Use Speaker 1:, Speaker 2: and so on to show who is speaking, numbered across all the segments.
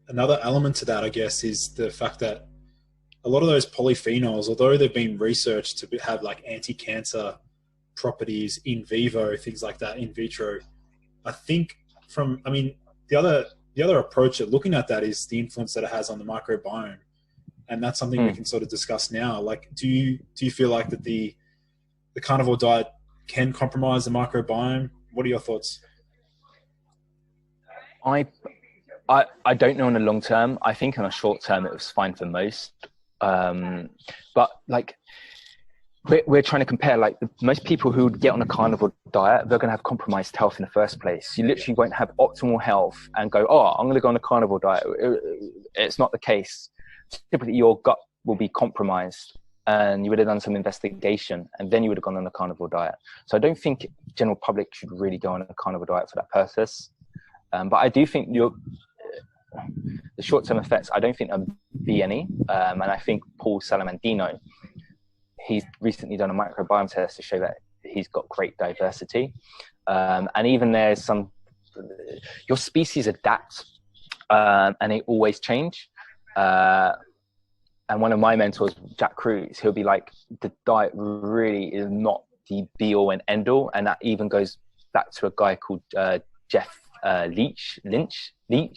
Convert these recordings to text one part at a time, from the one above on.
Speaker 1: another element to that, I guess, is the fact that a lot of those polyphenols, although they've been researched to have like anti-cancer properties in vivo, things like that in vitro, I think I mean, the other approach at looking at that is the influence that it has on the microbiome, and that's something we can sort of discuss now. Like, do you feel like that the carnivore diet can compromise the microbiome? What are your thoughts?
Speaker 2: I don't know in the long term. I think in a short term it was fine for most. But like we're trying to compare, like most people who would get on a carnivore diet, they're going to have compromised health in the first place. You literally won't have optimal health and go, oh, I'm going to go on a carnivore diet. It's not the case. Typically your gut will be compromised and you would have done some investigation and then you would have gone on a carnivore diet. So I don't think general public should really go on a carnivore diet for that purpose. But I do think the short-term effects, I don't think there'll be any. And I think Paul Salamandino, he's recently done a microbiome test to show that he's got great diversity. And even there's your species adapt and they always change. And one of my mentors, Jack Cruz, he'll be like, the diet really is not the be-all and end-all. And that even goes back to a guy called Jeff Lynch,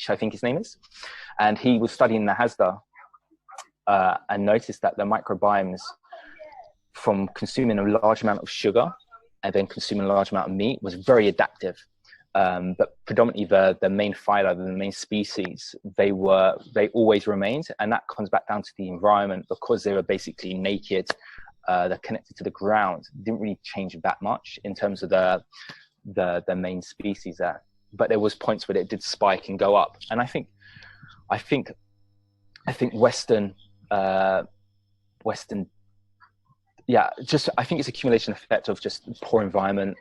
Speaker 2: I think his name is. And he was studying the Hasda and noticed that the microbiomes from consuming a large amount of sugar and then consuming a large amount of meat was very adaptive. But predominantly the main phyla, the main species, they always remained. And that comes back down to the environment because they were basically naked. They're connected to the ground. It didn't really change that much in terms of the main species there. But there was points where it did spike and go up. And I think Western, I think it's accumulation effect of just poor environment,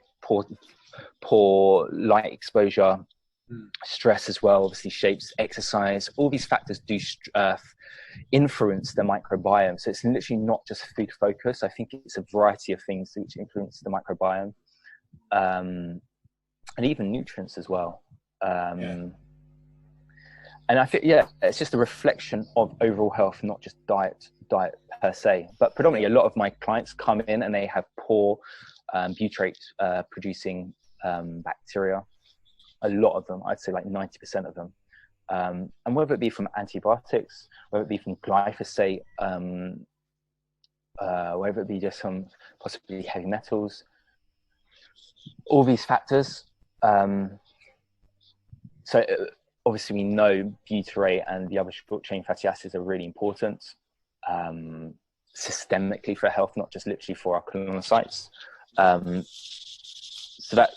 Speaker 2: poor light exposure, stress as well, obviously shapes, exercise, all these factors do influence the microbiome. So it's literally not just food focus. I think it's a variety of things which influence the microbiome. And even nutrients as well. And I think, it's just a reflection of overall health, not just diet per se. But predominantly a lot of my clients come in and they have poor butyrate producing bacteria. A lot of them, I'd say like 90% of them. And whether it be from antibiotics, whether it be from glyphosate, whether it be just some possibly heavy metals, all these factors. So obviously we know butyrate and the other short chain fatty acids are really important systemically for health, not just literally for our colonocytes. So that,